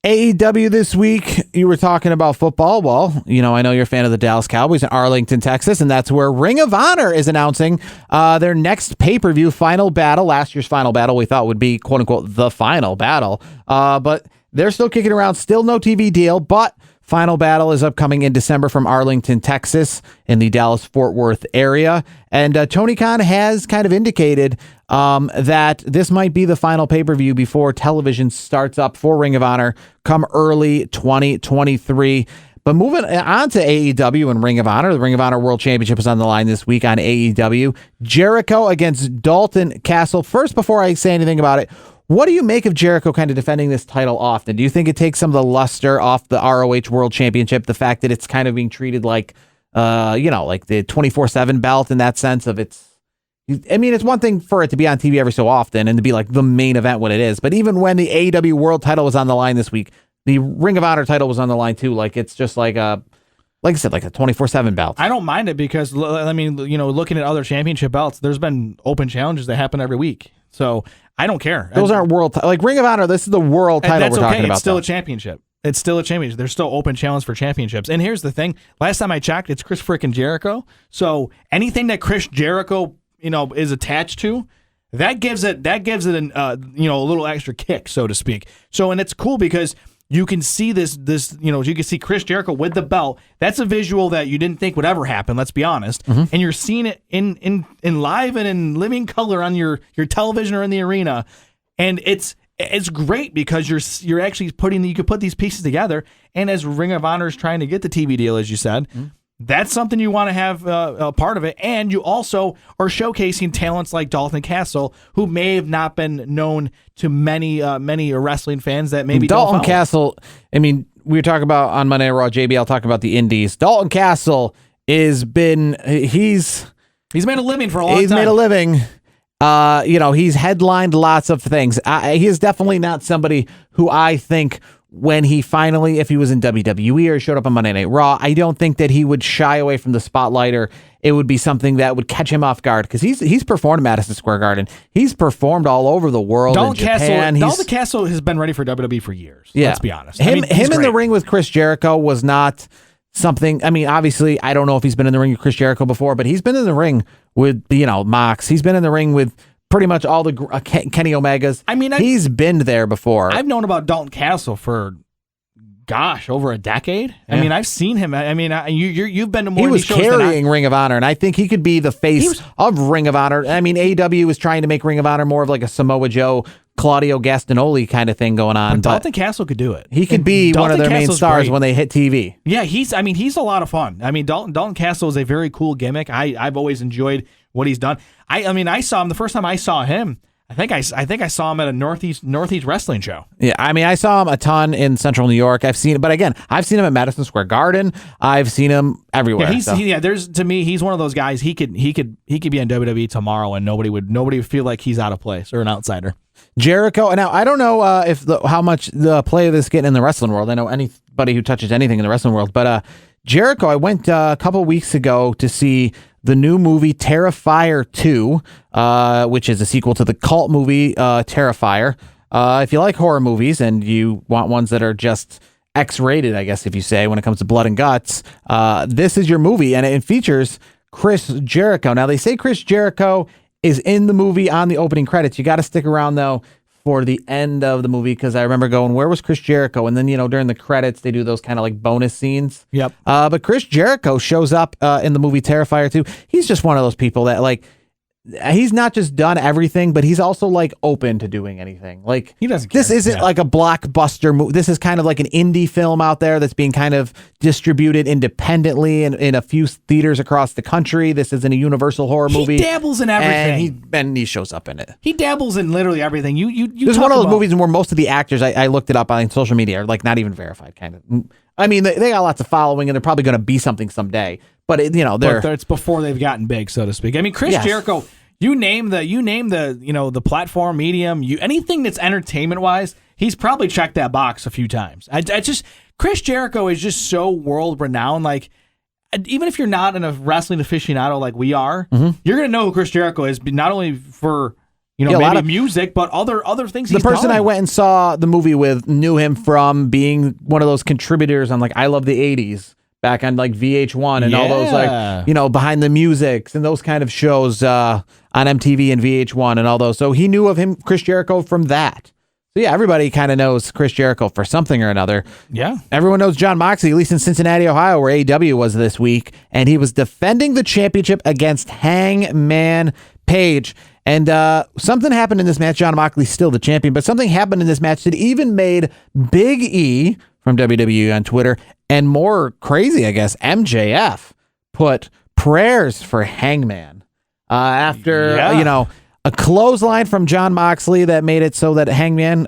AEW this week, you were talking about football. Well, I know you're a fan of the Dallas Cowboys in Arlington, Texas, and that's where Ring of Honor is announcing their next pay-per-view final battle. Last year's final battle we thought would be, quote-unquote, the final battle. But they're still kicking around, still no TV deal, but final battle is upcoming in December from Arlington, Texas, in the Dallas-Fort Worth area. And Tony Khan has kind of indicated that this might be the final pay-per-view before television starts up for Ring of Honor come early 2023. But moving on to AEW and Ring of Honor, the Ring of Honor World Championship is on the line this week on AEW. Jericho against Dalton Castle. First, before I say anything about it, what do you make of Jericho kind of defending this title often? Do you think it takes some of the luster off the ROH World Championship, the fact that it's kind of being treated like, like the 24/7 belt in that sense of it's one thing for it to be on TV every so often and to be like the main event when it is, but even when the AEW World title was on the line this week, the Ring of Honor title was on the line too. Like it's just like like I said, like a 24/7 belt. I don't mind it because, looking at other championship belts, there's been open challenges that happen every week. So I don't care. Those aren't world like Ring of Honor. This is the world title we're talking about. It's still a championship. It's still a championship. There's still open challenge for championships. And here's the thing. Last time I checked, it's Chris frickin' Jericho. So anything that Chris Jericho, is attached to, that gives it a little extra kick, so to speak. So, and it's cool because you can see this, you can see Chris Jericho with the belt. That's a visual that you didn't think would ever happen, let's be honest. Mm-hmm. And you're seeing it in live and in living color on your television or in the arena. And it's great because you're actually you could put these pieces together. And as Ring of Honor is trying to get the TV deal, as you said, that's something you want to have a part of it. And you also are showcasing talents like Dalton Castle, who may have not been known to many wrestling fans that maybe Dalton don't follow. Castle, we were talking about on Monday Night Raw, JBL talking about the indies. Dalton Castle he's made a living for a long time. He's made a living. He's headlined lots of things. He is definitely not somebody who I think when if he was in WWE or showed up on Monday Night Raw, I don't think that he would shy away from the spotlight or it would be something that would catch him off guard because he's performed at Madison Square Garden. He's performed all over the world. Dalton in Japan. Castle has been ready for WWE for years. Yeah. Let's be honest. Him in the ring with Chris Jericho was not something. Obviously, I don't know if he's been in the ring with Chris Jericho before, but he's been in the ring with Mox. He's been in the ring with pretty much all the Kenny Omegas. He's been there before. I've known about Dalton Castle for, over a decade. Yeah. I've seen him. You've been to more. He was carrying Ring of Honor, and I think he could be the face of Ring of Honor. AEW is trying to make Ring of Honor more of like a Samoa Joe, Claudio Gastinoli kind of thing going on. But Dalton Castle could do it. He could be one of their main stars when they hit TV. Yeah, he's a lot of fun. Dalton Castle is a very cool gimmick. I've always enjoyed what he's done. I saw him the first time I saw him. I think I saw him at a Northeast Wrestling show. Yeah, I saw him a ton in Central New York. I've seen him at Madison Square Garden. I've seen him everywhere. Yeah, to me, he's one of those guys. He could be in WWE tomorrow, and nobody would feel like he's out of place or an outsider. Jericho. Now I don't know how much the play of this getting in the wrestling world. I know anybody who touches anything in the wrestling world, but Jericho. I went a couple weeks ago to see the new movie Terrifier 2, which is a sequel to the cult movie Terrifier. If you like horror movies and you want ones that are just X-rated, I guess if you say, when it comes to blood and guts, this is your movie, and it features Chris Jericho. Now, they say Chris Jericho is in the movie on the opening credits. You got to stick around, though, for the end of the movie, because I remember going, where was Chris Jericho? And then, during the credits, they do those kind of like bonus scenes. Yep. But Chris Jericho shows up in the movie Terrifier 2. He's just one of those people that, like, he's not just done everything, but he's also like open to doing anything. Like, he doesn't care. This isn't like a blockbuster movie. This is kind of like an indie film out there that's being kind of distributed independently in a few theaters across the country. This isn't a Universal horror movie. He dabbles in everything, and he shows up in it. He dabbles in literally everything. This is one of those movies where most of the actors, I looked it up on social media, are like not even verified. Kind of. They got lots of following, and they're probably going to be something someday. But it's before they've gotten big, so to speak. Chris Jericho. You name the platform, medium, anything that's entertainment wise, he's probably checked that box a few times. Chris Jericho is just so world renowned. Like, even if you're not a wrestling aficionado like we are, you're gonna know who Chris Jericho is. Not only for Yeah, a lot maybe of music, but other things. The person I went and saw the movie with knew him from being one of those contributors on like I Love the 80s back on like VH1 and all those like, behind the musics and those kind of shows on MTV and VH1 and all those. So he knew of him, Chris Jericho, from that. So yeah, everybody kind of knows Chris Jericho for something or another. Yeah. Everyone knows John Moxley, at least in Cincinnati, Ohio, where AEW was this week. And he was defending the championship against Hangman Page. And something happened in this match. John Moxley's still the champion, but something happened in this match that even made Big E from WWE on Twitter, and more crazy, I guess, MJF put prayers for Hangman after, a clothesline from John Moxley that made it so that Hangman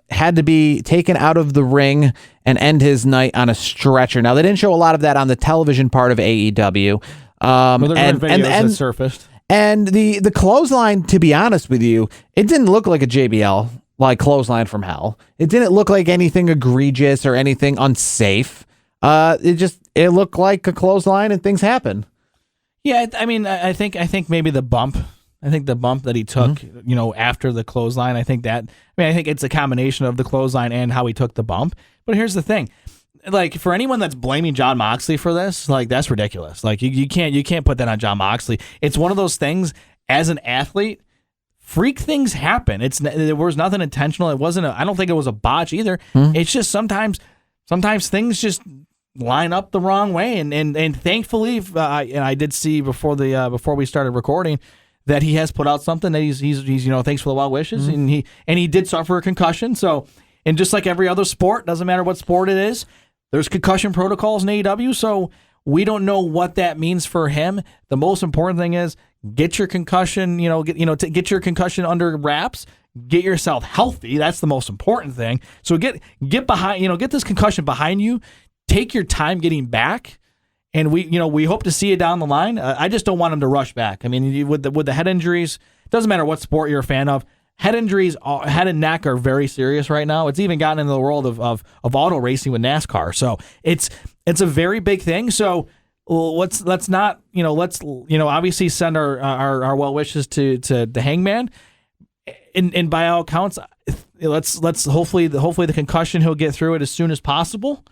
had to be taken out of the ring and end his night on a stretcher. Now, they didn't show a lot of that on the television part of AEW. That surfaced. And the clothesline, to be honest with you, it didn't look like a JBL, like clothesline from hell. It didn't look like anything egregious or anything unsafe. It looked like a clothesline and things happen. Yeah, I mean, I think maybe the bump. I think the bump that he took, after the clothesline, I think it's a combination of the clothesline and how he took the bump. But here's the thing. Like, for anyone that's blaming John Moxley for this, like, that's ridiculous. Like, you can't put that on John Moxley. It's one of those things, as an athlete, freak things happen. There was nothing intentional. It wasn't I don't think it was a botch either. It's just sometimes things just line up the wrong way. And thankfully, I did see before we started recording that he has put out something that he's thanks for the well wishes, and he did suffer a concussion. So, and just like every other sport, doesn't matter what sport it is, there's concussion protocols in AEW. So we don't know what that means for him. The most important thing is get your concussion, get your concussion under wraps, get yourself healthy. That's the most important thing. So get behind, get this concussion behind you. Take your time getting back. And we hope to see it down the line. I just don't want him to rush back. I mean, with the head injuries, it doesn't matter what sport you're a fan of. Head injuries, head and neck are very serious right now. It's even gotten into the world of auto racing with NASCAR. So it's a very big thing. So let's obviously send our well wishes to the Hangman. And by all accounts, let's hopefully the concussion, he'll get through it as soon as possible,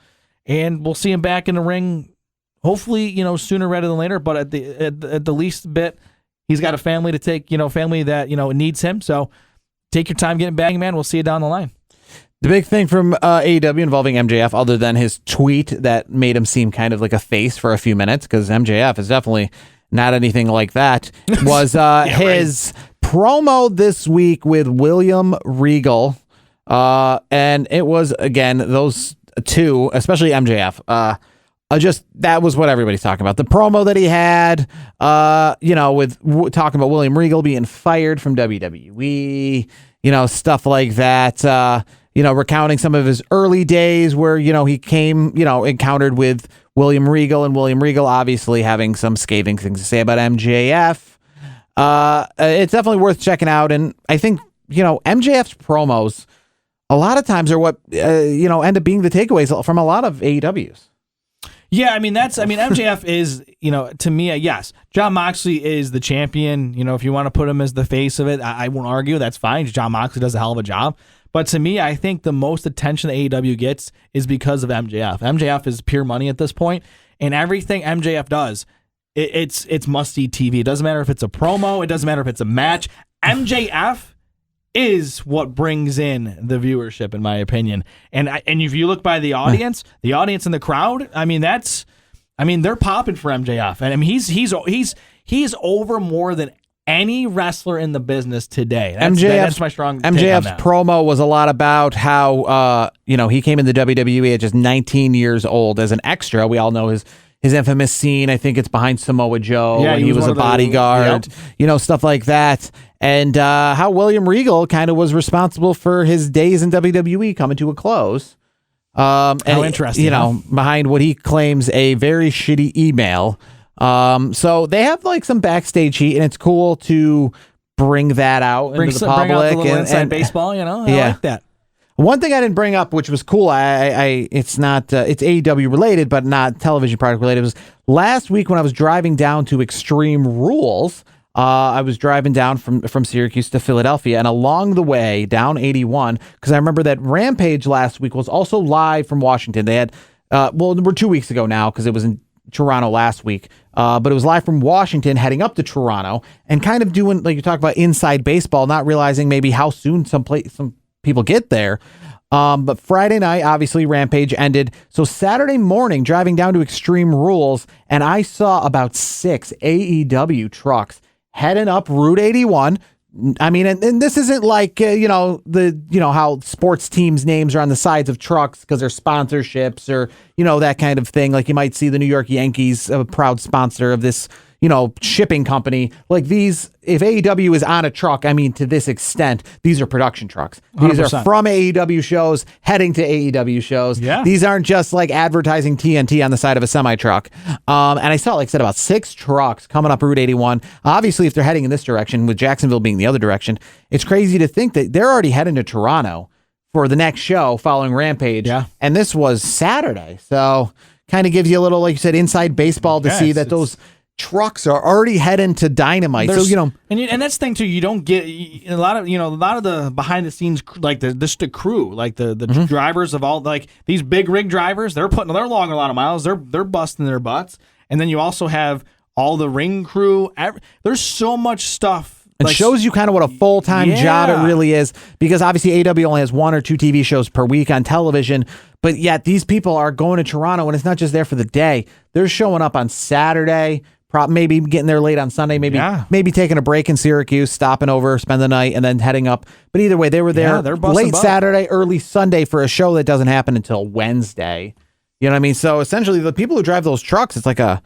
and we'll see him back in the ring. Hopefully, sooner rather than later, but at the least bit, he's got a family to take, family that, needs him. So take your time getting back, man. We'll see you down the line. The big thing from AEW involving MJF, other than his tweet that made him seem kind of like a face for a few minutes, because MJF is definitely not anything like that, was his promo this week with William Regal. And it was, again, those two, especially MJF, that was what everybody's talking about. The promo that he had, with talking about William Regal being fired from WWE, stuff like that, recounting some of his early days where, he came, encountered with William Regal, and William Regal obviously having some scathing things to say about MJF. It's definitely worth checking out. And I think, MJF's promos a lot of times are what, end up being the takeaways from a lot of AEWs. Yeah, MJF is, to me, yes, John Moxley is the champion. If you want to put him as the face of it, I won't argue. That's fine. John Moxley does a hell of a job. But to me, I think the most attention AEW gets is because of MJF. MJF is pure money at this point, and everything MJF does, it's must-see TV. It doesn't matter if it's a promo. It doesn't matter if it's a match. MJF is what brings in the viewership, in my opinion. And if you look by the audience in the crowd, they're popping for MJF. And he's over more than any wrestler in the business today. That's my strong take MJF's on that. Promo was a lot about how he came into WWE at just 19 years old as an extra. We all know his infamous scene. I think it's behind Samoa Joe when he was a bodyguard, stuff like that. And how William Regal kind of was responsible for his days in WWE coming to a close. How interesting. Behind what he claims a very shitty email. So they have like some backstage heat, and it's cool to bring that out into the public. Bring out the little inside baseball, I like that. One thing I didn't bring up, which was cool, it's not, it's AEW related, but not television product related, was last week when I was driving down to Extreme Rules, I was driving down from Syracuse to Philadelphia, and along the way down 81, because I remember that Rampage last week was also live from Washington. They had, we're 2 weeks ago now because it was in Toronto last week, but it was live from Washington heading up to Toronto and kind of doing, like you talk about, inside baseball, not realizing maybe how soon some people get there. But Friday night, obviously, Rampage ended. So Saturday morning, driving down to Extreme Rules, and I saw about 6 AEW trucks heading up Route 81. I mean, and this isn't like, how sports teams' names are on the sides of trucks because they're sponsorships or, that kind of thing. Like you might see the New York Yankees, a proud sponsor of this, shipping company. Like these, if AEW is on a truck, I mean, to this extent, these are production trucks. These 100%. are from AEW shows heading to AEW shows. Yeah. These aren't just like advertising TNT on the side of a semi truck. And I saw, like I said, about 6 trucks coming up Route 81. Obviously, if they're heading in this direction, with Jacksonville being the other direction, it's crazy to think that they're already heading to Toronto for the next show following Rampage. Yeah. And this was Saturday. So kind of gives you a little, like you said, inside baseball to see that those trucks are already heading to Dynamite. So, and that's the thing too. You don't get a lot of the behind the scenes, like the crew, like the drivers of all, like these big rig drivers. They're logging a lot of miles. They're busting their butts. And then you also have all the ring crew. There's so much stuff. It shows you kind of what a full-time job it really is, because obviously AEW only has 1 or 2 TV shows per week on television, but yet these people are going to Toronto, and it's not just there for the day. They're showing up on Saturday, maybe getting there late on Sunday, maybe taking a break in Syracuse, stopping over, spend the night, and then heading up. But either way, they were there late Saturday, early Sunday for a show that doesn't happen until Wednesday. You know what I mean? So essentially, the people who drive those trucks, it's like a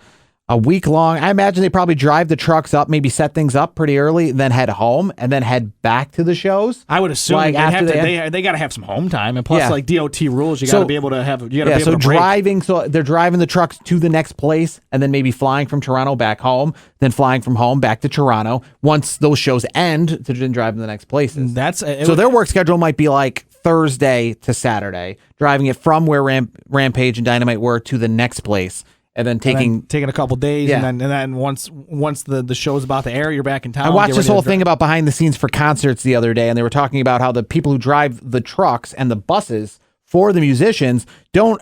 week long. I imagine they probably drive the trucks up, maybe set things up pretty early, then head home, and then head back to the shows. I would assume they got to have some home time, and plus like DOT rules, you got to be able to have. You got to be able to driving. So they're driving the trucks to the next place, and then maybe flying from Toronto back home, then flying from home back to Toronto. Once those shows end, to then drive to the next places. Their work schedule might be like Thursday to Saturday, driving it from where Rampage and Dynamite were to the next place. And then taking a couple days, and then once the show's about to air, you're back in town. I watched this whole thing about behind the scenes for concerts the other day, and they were talking about how the people who drive the trucks and the buses for the musicians don't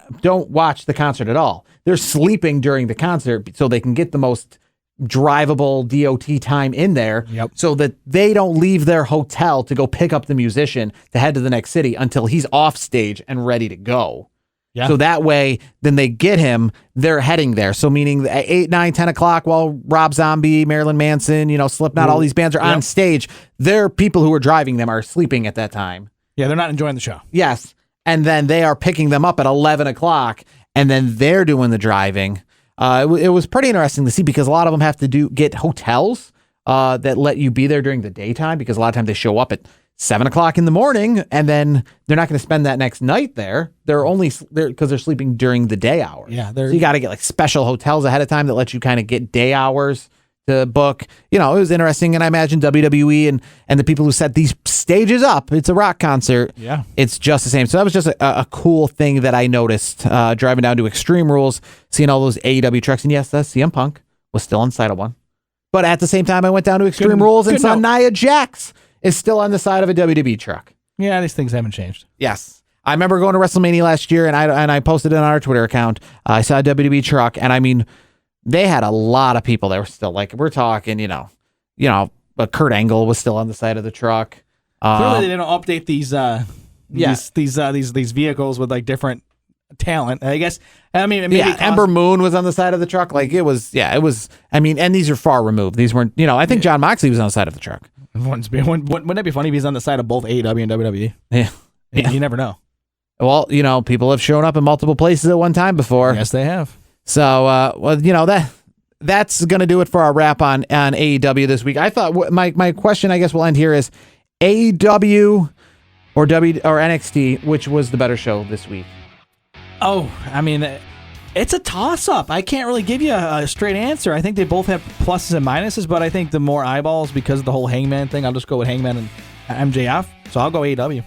watch the concert at all. They're sleeping during the concert so they can get the most drivable DOT time in there, so that they don't leave their hotel to go pick up the musician to head to the next city until he's off stage and ready to go. Yeah. So that way, then they get him, they're heading there. So meaning at 8, 9, 10 o'clock while Rob Zombie, Marilyn Manson, Slipknot, all these bands are on stage, their people who are driving them are sleeping at that time. Yeah, they're not enjoying the show. Yes. And then they are picking them up at 11 o'clock, and then they're doing the driving. It was pretty interesting to see, because a lot of them have to get hotels that let you be there during the daytime, because a lot of times they show up at 7 o'clock in the morning, and then they're not going to spend that next night there. They're only there because they're sleeping during the day hours. Yeah, so you got to get like special hotels ahead of time that let you kind of get day hours to book. It was interesting, and I imagine WWE and the people who set these stages up. It's a rock concert. Yeah, it's just the same. So that was just a cool thing that I noticed driving down to Extreme Rules, seeing all those AEW trucks, and yes, the CM Punk was still inside of one. But at the same time, I went down to Extreme Rules and saw Nia Jax is still on the side of a WWE truck. Yeah, these things haven't changed. Yes. I remember going to WrestleMania last year, and I posted it on our Twitter account. I saw a WWE truck, and I mean, they had a lot of people that were still, like, we're talking, but Kurt Angle was still on the side of the truck. Clearly, they don't update these vehicles with like different talent, I guess. I mean, maybe Ember Moon was on the side of the truck. Like it was. I mean, and these are far removed. These weren't. I think John Moxley was on the side of the truck. Wouldn't that be funny if he's on the side of both AEW and WWE? Yeah. You never know. Well, people have shown up in multiple places at one time before. Yes, they have. So, that's going to do it for our wrap on AEW this week. I thought my question, I guess, will end here is AEW or NXT, which was the better show this week? Oh, I mean, it's a toss-up. I can't really give you a straight answer. I think they both have pluses and minuses, but I think the more eyeballs, because of the whole Hangman thing, I'll just go with Hangman and MJF. So I'll go AEW.